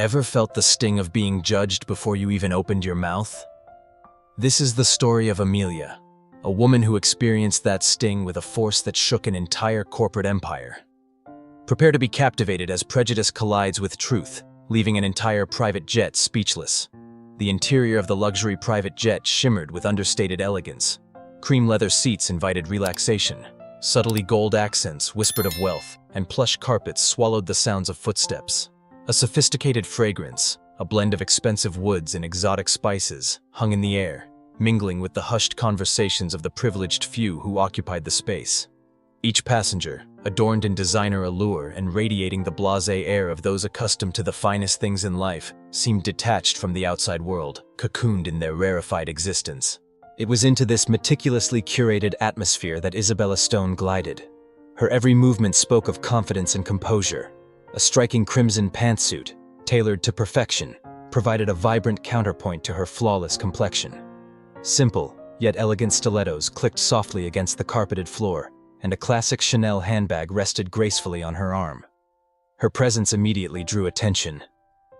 Ever felt the sting of being judged before you even opened your mouth? This is the story of Amelia, a woman who experienced that sting with a force that shook an entire corporate empire. Prepare to be captivated as prejudice collides with truth, leaving an entire private jet speechless. The interior of the luxury private jet shimmered with understated elegance. Cream leather seats invited relaxation. Subtly gold accents whispered of wealth, and plush carpets swallowed the sounds of footsteps. A sophisticated fragrance, a blend of expensive woods and exotic spices, hung in the air, mingling with the hushed conversations of the privileged few who occupied the space. Each passenger, adorned in designer allure and radiating the blasé air of those accustomed to the finest things in life, seemed detached from the outside world, cocooned in their rarefied existence. It was into this meticulously curated atmosphere that Isabella Stone glided. Her every movement spoke of confidence and composure. A striking crimson pantsuit, tailored to perfection, provided a vibrant counterpoint to her flawless complexion. Simple, yet elegant stilettos clicked softly against the carpeted floor, and a classic Chanel handbag rested gracefully on her arm. Her presence immediately drew attention.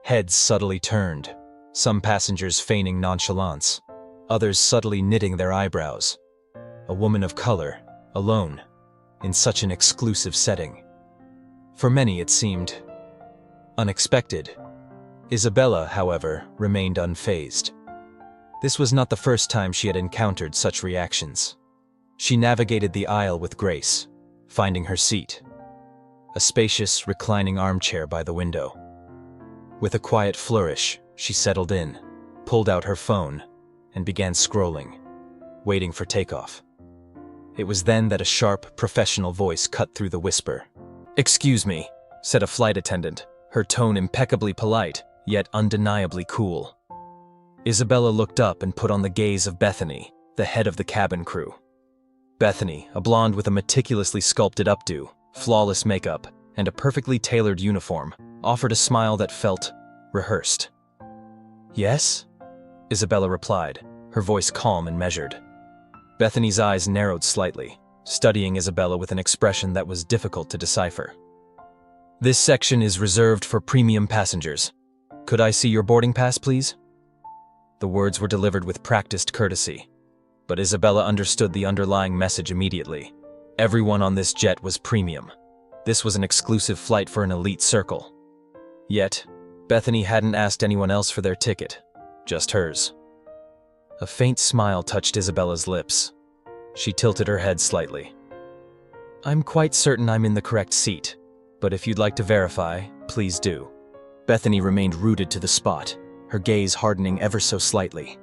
Heads subtly turned, some passengers feigning nonchalance, others subtly knitting their eyebrows. A woman of color, alone, in such an exclusive setting. For many, it seemed unexpected. Isabella, however, remained unfazed. This was not the first time she had encountered such reactions. She navigated the aisle with grace, finding her seat. A spacious, reclining armchair by the window. With a quiet flourish, she settled in, pulled out her phone, and began scrolling, waiting for takeoff. It was then that a sharp, professional voice cut through the whisper. "Excuse me," said a flight attendant, her tone impeccably polite, yet undeniably cool. Isabella looked up and put on the gaze of Bethany, the head of the cabin crew. Bethany, a blonde with a meticulously sculpted updo, flawless makeup, and a perfectly tailored uniform, offered a smile that felt rehearsed. "Yes?" Isabella replied, her voice calm and measured. Bethany's eyes narrowed slightly, studying Isabella with an expression that was difficult to decipher. "This section is reserved for premium passengers. Could I see your boarding pass, please?" The words were delivered with practiced courtesy, but Isabella understood the underlying message immediately. Everyone on this jet was premium. This was an exclusive flight for an elite circle. Yet, Bethany hadn't asked anyone else for their ticket, just hers. A faint smile touched Isabella's lips. She tilted her head slightly. "I'm quite certain I'm in the correct seat, but if you'd like to verify, please do." Bethany remained rooted to the spot, her gaze hardening ever so slightly.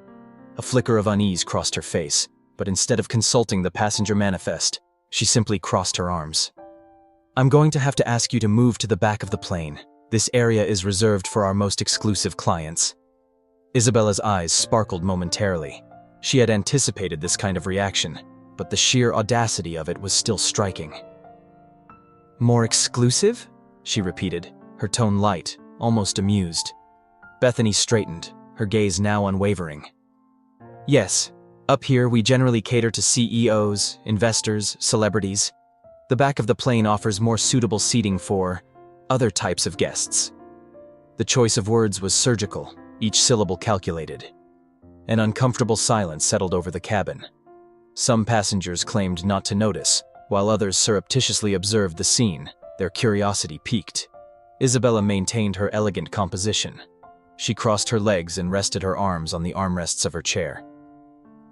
A flicker of unease crossed her face, but instead of consulting the passenger manifest, she simply crossed her arms. "I'm going to have to ask you to move to the back of the plane. This area is reserved for our most exclusive clients." Isabella's eyes sparkled momentarily. She had anticipated this kind of reaction, but the sheer audacity of it was still striking. "More exclusive?" she repeated, her tone light, almost amused. Bethany straightened, her gaze now unwavering. "Yes, up here we generally cater to CEOs, investors, celebrities. The back of the plane offers more suitable seating for other types of guests." The choice of words was surgical, each syllable calculated. An uncomfortable silence settled over the cabin. Some passengers claimed not to notice, while others surreptitiously observed the scene, their curiosity piqued. Isabella maintained her elegant composition. She crossed her legs and rested her arms on the armrests of her chair.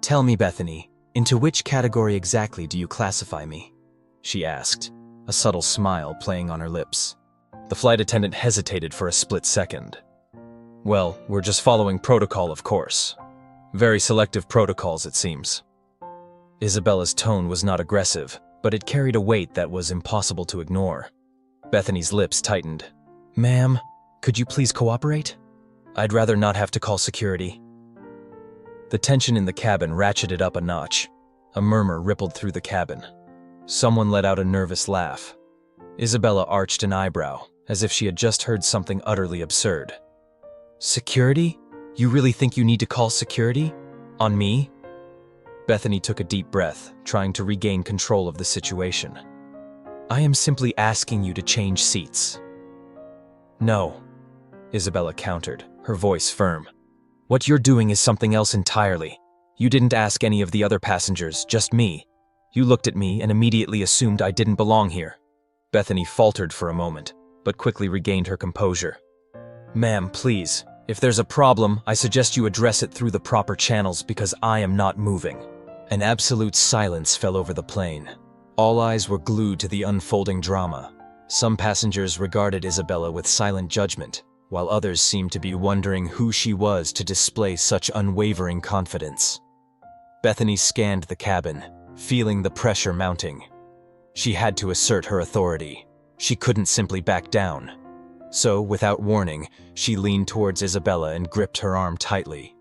"Tell me, Bethany, into which category exactly do you classify me?" she asked, a subtle smile playing on her lips. The flight attendant hesitated for a split second. "Well, we're just following protocol, of course. Very selective protocols, it seems." Isabella's tone was not aggressive, but it carried a weight that was impossible to ignore. Bethany's lips tightened. "Ma'am, could you please cooperate? I'd rather not have to call security." The tension in the cabin ratcheted up a notch. A murmur rippled through the cabin. Someone let out a nervous laugh. Isabella arched an eyebrow, as if she had just heard something utterly absurd. "Security? You really think you need to call security? On me?" Bethany took a deep breath, trying to regain control of the situation. "I am simply asking you to change seats." "No." Isabella countered, her voice firm. "What you're doing is something else entirely. You didn't ask any of the other passengers, just me. You looked at me and immediately assumed I didn't belong here." Bethany faltered for a moment, but quickly regained her composure. "Ma'am, please, if there's a problem, I suggest you address it through the proper channels because I am not moving." An absolute silence fell over the plane. All eyes were glued to the unfolding drama. Some passengers regarded Isabella with silent judgment, while others seemed to be wondering who she was to display such unwavering confidence. Bethany scanned the cabin, feeling the pressure mounting. She had to assert her authority. She couldn't simply back down. So, without warning, she leaned towards Isabella and gripped her arm tightly.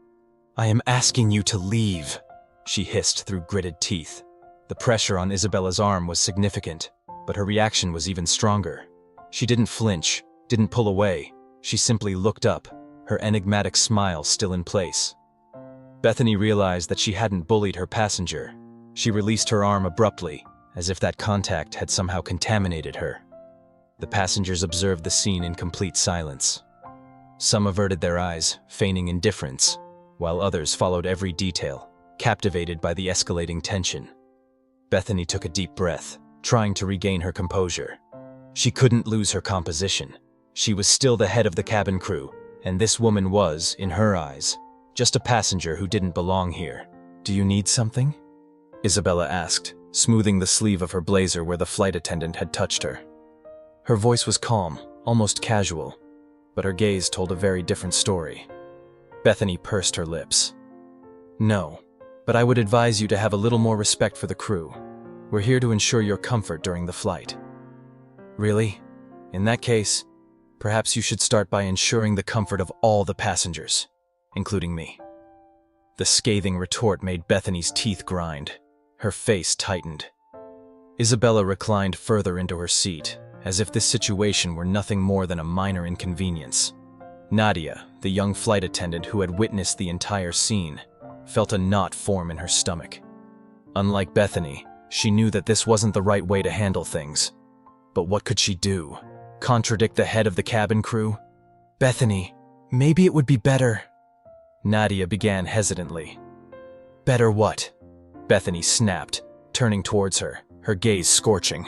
"I am asking you to leave," she hissed through gritted teeth. The pressure on Isabella's arm was significant, but her reaction was even stronger. She didn't flinch, didn't pull away. She simply looked up, her enigmatic smile still in place. Bethany realized that she hadn't bullied her passenger. She released her arm abruptly, as if that contact had somehow contaminated her. The passengers observed the scene in complete silence. Some averted their eyes, feigning indifference, while others followed every detail, captivated by the escalating tension. Bethany took a deep breath, trying to regain her composure. She couldn't lose her composition. She was still the head of the cabin crew, and this woman was, in her eyes, just a passenger who didn't belong here. "Do you need something?" Isabella asked, smoothing the sleeve of her blazer where the flight attendant had touched her. Her voice was calm, almost casual, but her gaze told a very different story. Bethany pursed her lips. "No, but I would advise you to have a little more respect for the crew. We're here to ensure your comfort during the flight." "Really? In that case, perhaps you should start by ensuring the comfort of all the passengers, including me." The scathing retort made Bethany's teeth grind. Her face tightened. Isabella reclined further into her seat, as if this situation were nothing more than a minor inconvenience. Nadia, the young flight attendant who had witnessed the entire scene, felt a knot form in her stomach. Unlike Bethany, she knew that this wasn't the right way to handle things. But what could she do? Contradict the head of the cabin crew? "Bethany, maybe it would be better..." Nadia began hesitantly. "Better what?" Bethany snapped, turning towards her, her gaze scorching.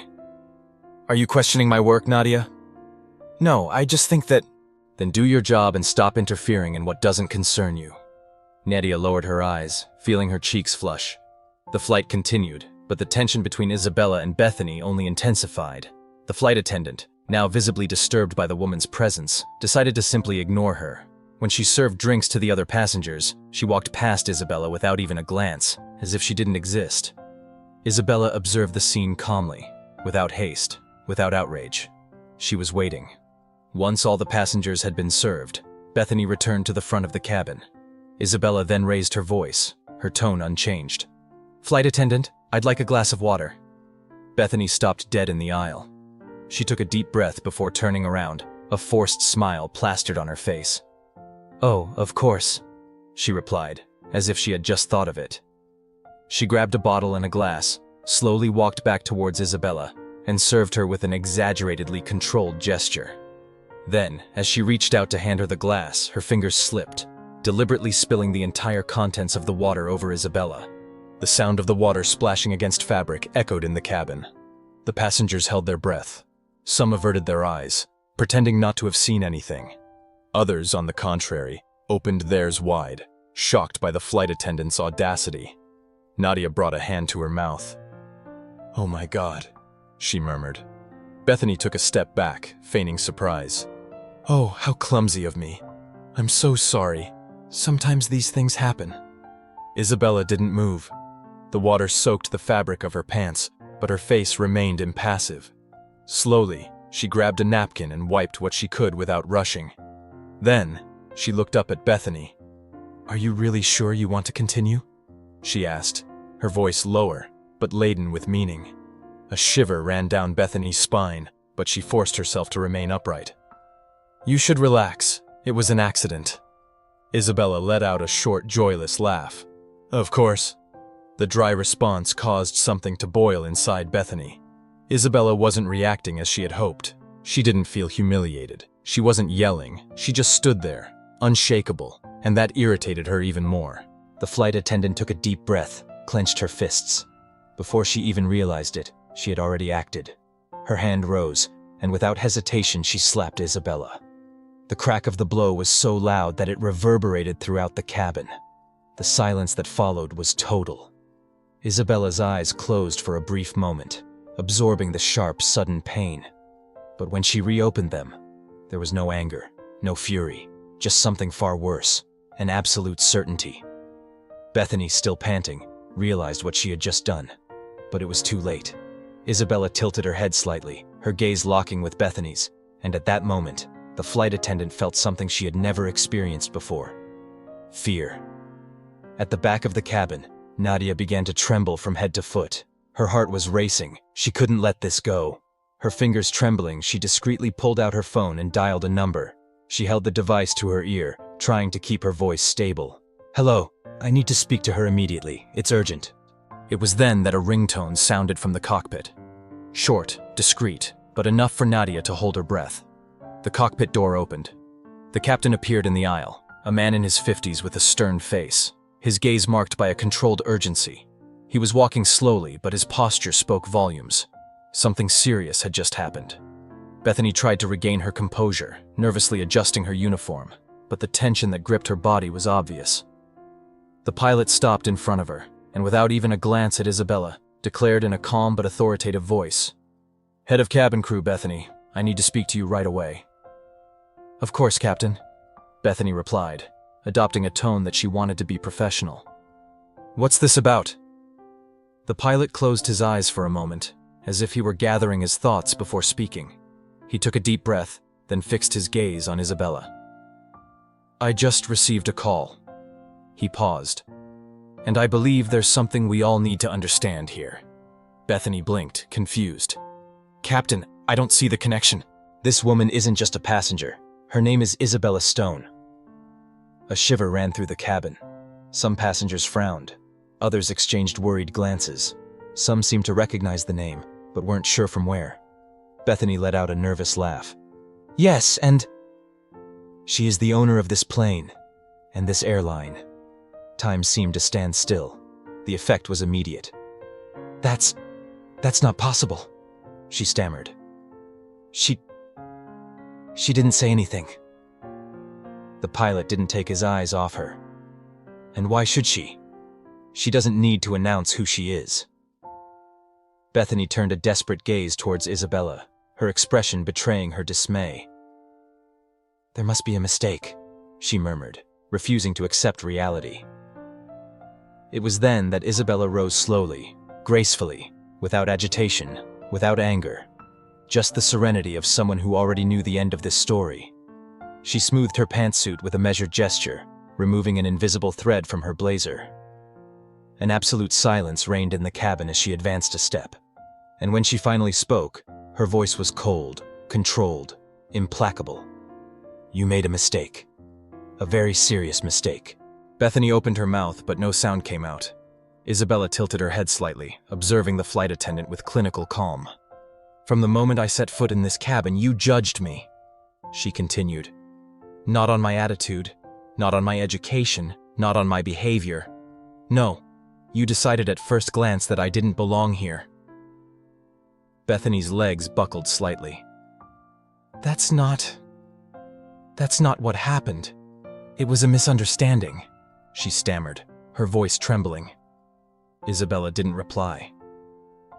"Are you questioning my work, Nadia?" "No, I just think that..." "Then do your job and stop interfering in what doesn't concern you." Nadia lowered her eyes, feeling her cheeks flush. The flight continued, but the tension between Isabella and Bethany only intensified. The flight attendant, now visibly disturbed by the woman's presence, decided to simply ignore her. When she served drinks to the other passengers, she walked past Isabella without even a glance, as if she didn't exist. Isabella observed the scene calmly, without haste, without outrage. She was waiting. Once all the passengers had been served, Bethany returned to the front of the cabin. Isabella then raised her voice, her tone unchanged. "Flight attendant, I'd like a glass of water." Bethany stopped dead in the aisle. She took a deep breath before turning around, a forced smile plastered on her face. "Oh, of course," she replied, as if she had just thought of it. She grabbed a bottle and a glass, slowly walked back towards Isabella, and served her with an exaggeratedly controlled gesture. Then, as she reached out to hand her the glass, her fingers slipped, deliberately spilling the entire contents of the water over Isabella. The sound of the water splashing against fabric echoed in the cabin. The passengers held their breath. Some averted their eyes, pretending not to have seen anything. Others, on the contrary, opened theirs wide, shocked by the flight attendant's audacity. Nadia brought a hand to her mouth. "Oh my God," she murmured. Bethany took a step back, feigning surprise. "Oh, how clumsy of me. I'm so sorry. Sometimes these things happen." Isabella didn't move. The water soaked the fabric of her pants, but her face remained impassive. Slowly, she grabbed a napkin and wiped what she could without rushing. Then, she looked up at Bethany. "Are you really sure you want to continue?" she asked, her voice lower, but laden with meaning. A shiver ran down Bethany's spine, but she forced herself to remain upright. "You should relax. It was an accident." Isabella let out a short, joyless laugh. "Of course." The dry response caused something to boil inside Bethany. Isabella wasn't reacting as she had hoped. She didn't feel humiliated. She wasn't yelling, she just stood there, unshakable, and that irritated her even more. The flight attendant took a deep breath, clenched her fists. Before she even realized it, she had already acted. Her hand rose, and without hesitation she slapped Isabella. The crack of the blow was so loud that it reverberated throughout the cabin. The silence that followed was total. Isabella's eyes closed for a brief moment, absorbing the sharp, sudden pain. But when she reopened them, there was no anger, no fury, just something far worse, an absolute certainty. Bethany, still panting, realized what she had just done. But it was too late. Isabella tilted her head slightly, her gaze locking with Bethany's, and at that moment, the flight attendant felt something she had never experienced before. Fear. At the back of the cabin, Nadia began to tremble from head to foot. Her heart was racing. She couldn't let this go. Her fingers trembling, she discreetly pulled out her phone and dialed a number. She held the device to her ear, trying to keep her voice stable. "Hello, I need to speak to her immediately. It's urgent." It was then that a ringtone sounded from the cockpit. Short, discreet, but enough for Nadia to hold her breath. The cockpit door opened. The captain appeared in the aisle, a man in his 50s with a stern face, his gaze marked by a controlled urgency. He was walking slowly, but his posture spoke volumes. Something serious had just happened. Bethany tried to regain her composure, nervously adjusting her uniform, but the tension that gripped her body was obvious. The pilot stopped in front of her, and without even a glance at Isabella, declared in a calm but authoritative voice, "Head of cabin crew, Bethany, I need to speak to you right away." "Of course, Captain," Bethany replied, adopting a tone that she wanted to be professional. "What's this about?" The pilot closed his eyes for a moment, as if he were gathering his thoughts before speaking. He took a deep breath, then fixed his gaze on Isabella. "I just received a call." He paused. "And I believe there's something we all need to understand here." Bethany blinked, confused. "Captain, I don't see the connection. This woman isn't just a passenger. Her name is Isabella Stone." A shiver ran through the cabin. Some passengers frowned. Others exchanged worried glances. Some seemed to recognize the name, but weren't sure from where. Bethany let out a nervous laugh. "Yes, and she is the owner of this plane, and this airline." Time seemed to stand still. The effect was immediate. That's not possible," she stammered. She didn't say anything." The pilot didn't take his eyes off her. "And why should she? She doesn't need to announce who she is." Bethany turned a desperate gaze towards Isabella, her expression betraying her dismay. "There must be a mistake," she murmured, refusing to accept reality. It was then that Isabella rose slowly, gracefully, without agitation, without anger. Just the serenity of someone who already knew the end of this story. She smoothed her pantsuit with a measured gesture, removing an invisible thread from her blazer. An absolute silence reigned in the cabin as she advanced a step. And when she finally spoke, her voice was cold, controlled, implacable. "You made a mistake. A very serious mistake." Bethany opened her mouth, but no sound came out. Isabella tilted her head slightly, observing the flight attendant with clinical calm. "From the moment I set foot in this cabin, you judged me," she continued. "Not on my attitude, not on my education, not on my behavior. No, you decided at first glance that I didn't belong here." Bethany's legs buckled slightly. That's not what happened. It was a misunderstanding," she stammered, her voice trembling. Isabella didn't reply.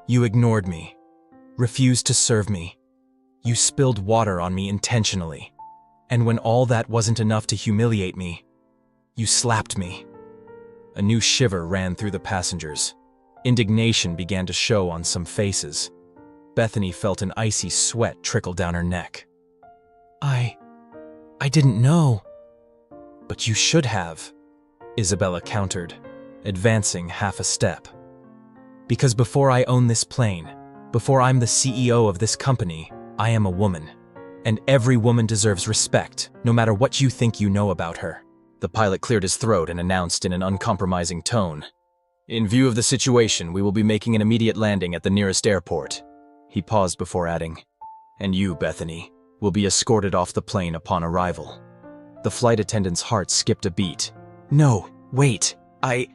"You ignored me, refused to serve me. You spilled water on me intentionally. And when all that wasn't enough to humiliate me, you slapped me." A new shiver ran through the passengers. Indignation began to show on some faces. Bethany felt an icy sweat trickle down her neck. I didn't know." "But you should have," Isabella countered, advancing half a step. "Because before I own this plane, before I'm the CEO of this company, I am a woman. And every woman deserves respect, no matter what you think you know about her." The pilot cleared his throat and announced in an uncompromising tone, "In view of the situation, we will be making an immediate landing at the nearest airport." He paused before adding, "And you, Bethany, will be escorted off the plane upon arrival." The flight attendant's heart skipped a beat. "No, wait. I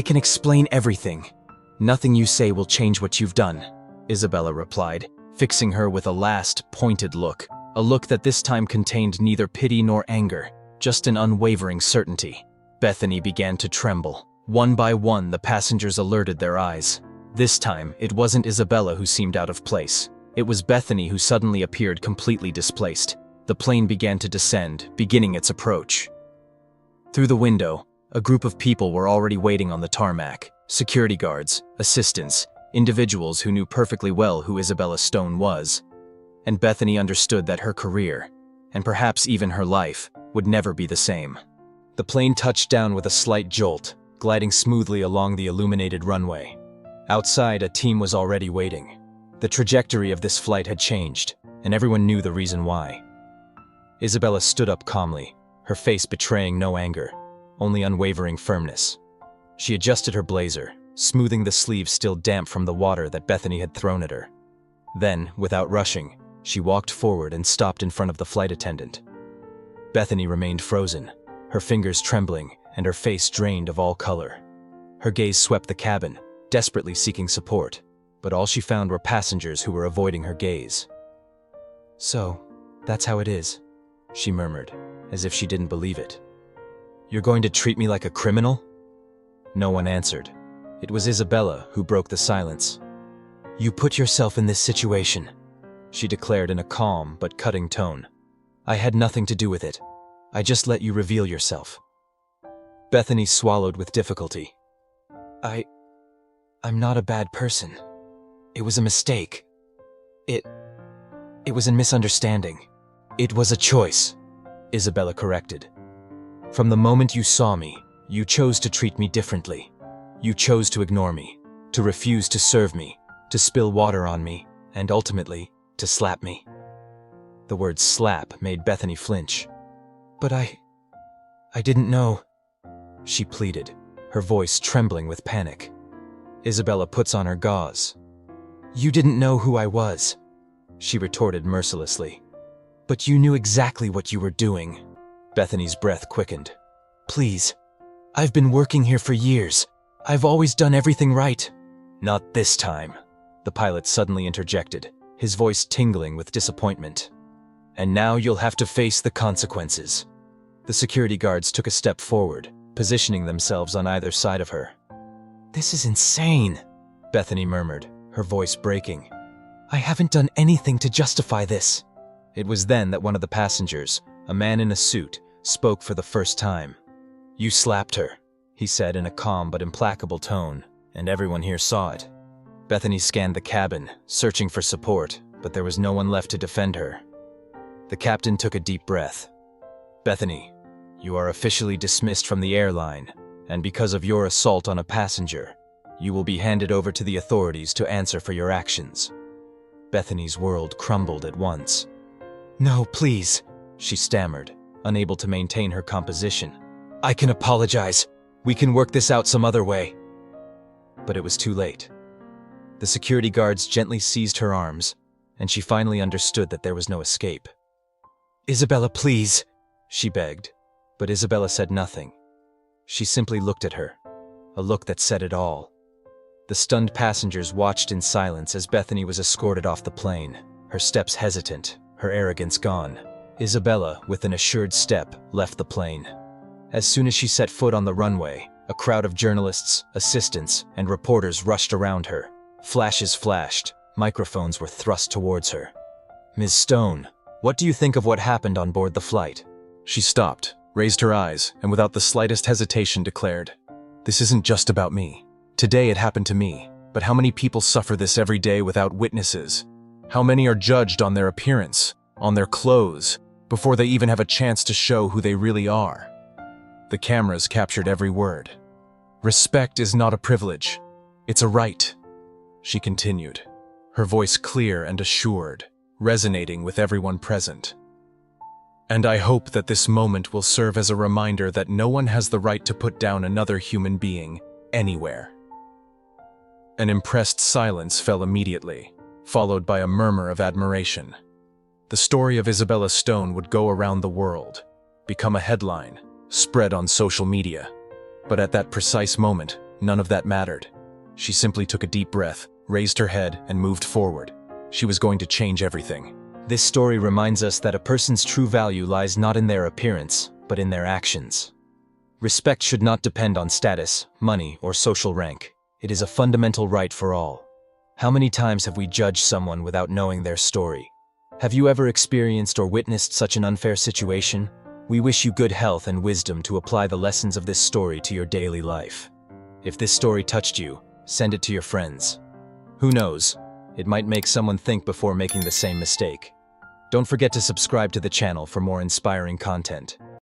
can explain everything. Nothing you say will change what you've done," Isabella replied, fixing her with a last, pointed look, a look that this time contained neither pity nor anger, just an unwavering certainty. Bethany began to tremble. One by one, the passengers alerted their eyes. This time, it wasn't Isabella who seemed out of place. It was Bethany who suddenly appeared completely displaced. The plane began to descend, beginning its approach. Through the window, a group of people were already waiting on the tarmac. Security guards, assistants, individuals who knew perfectly well who Isabella Stone was. And Bethany understood that her career, and perhaps even her life, would never be the same. The plane touched down with a slight jolt, gliding smoothly along the illuminated runway. Outside, a team was already waiting. The trajectory of this flight had changed, and everyone knew the reason why. Isabella stood up calmly, her face betraying no anger, only unwavering firmness. She adjusted her blazer, smoothing the sleeves still damp from the water that Bethany had thrown at her. Then, without rushing, she walked forward and stopped in front of the flight attendant. Bethany remained frozen, her fingers trembling and her face drained of all color. Her gaze swept the cabin, desperately seeking support, but all she found were passengers who were avoiding her gaze. "So, that's how it is," she murmured, as if she didn't believe it. "You're going to treat me like a criminal?" No one answered. It was Isabella who broke the silence. "You put yourself in this situation," she declared in a calm but cutting tone. "I had nothing to do with it. I just let you reveal yourself." Bethany swallowed with difficulty. I'm not a bad person. It was a mistake. It was a misunderstanding. It was a choice," Isabella corrected. "From the moment you saw me, you chose to treat me differently. You chose to ignore me, to refuse to serve me, to spill water on me, and ultimately, to slap me." The word slap made Bethany flinch. "But I didn't know," she pleaded, her voice trembling with panic. Isabella puts on her gauze. "You didn't know who I was," she retorted mercilessly. "But you knew exactly what you were doing." Bethany's breath quickened. "Please, I've been working here for years. I've always done everything right." "Not this time," the pilot suddenly interjected, his voice tingling with disappointment. "And now you'll have to face the consequences." The security guards took a step forward, positioning themselves on either side of her. "This is insane," Bethany murmured, her voice breaking. "I haven't done anything to justify this." It was then that one of the passengers, a man in a suit, spoke for the first time. "You slapped her," he said in a calm but implacable tone, and everyone here saw it. Bethany scanned the cabin, searching for support, but there was no one left to defend her. The captain took a deep breath. "Bethany, you are officially dismissed from the airline, and because of your assault on a passenger, you will be handed over to the authorities to answer for your actions." Bethany's world crumbled at once. "No, please," she stammered, unable to maintain her composition. "I can apologize. We can work this out some other way." But it was too late. The security guards gently seized her arms, and she finally understood that there was no escape. "Isabella, please," she begged, but Isabella said nothing. She simply looked at her, a look that said it all. The stunned passengers watched in silence as Bethany was escorted off the plane, her steps hesitant, her arrogance gone. Isabella, with an assured step, left the plane. As soon as she set foot on the runway, a crowd of journalists, assistants, and reporters rushed around her. Flashes flashed, microphones were thrust towards her. "Ms. Stone, what do you think of what happened on board the flight?" She stopped, raised her eyes, and without the slightest hesitation declared, "This isn't just about me. Today it happened to me, but how many people suffer this every day without witnesses? How many are judged on their appearance, on their clothes, before they even have a chance to show who they really are?" The cameras captured every word. "Respect is not a privilege, it's a right," she continued, her voice clear and assured, resonating with everyone present. "And I hope that this moment will serve as a reminder that no one has the right to put down another human being, anywhere." An impressed silence fell immediately, followed by a murmur of admiration. The story of Isabella Stone would go around the world, become a headline, spread on social media. But at that precise moment, none of that mattered. She simply took a deep breath, raised her head, and moved forward. She was going to change everything. This story reminds us that a person's true value lies not in their appearance, but in their actions. Respect should not depend on status, money, or social rank. It is a fundamental right for all. How many times have we judged someone without knowing their story? Have you ever experienced or witnessed such an unfair situation? We wish you good health and wisdom to apply the lessons of this story to your daily life. If this story touched you, send it to your friends. Who knows? It might make someone think before making the same mistake. Don't forget to subscribe to the channel for more inspiring content.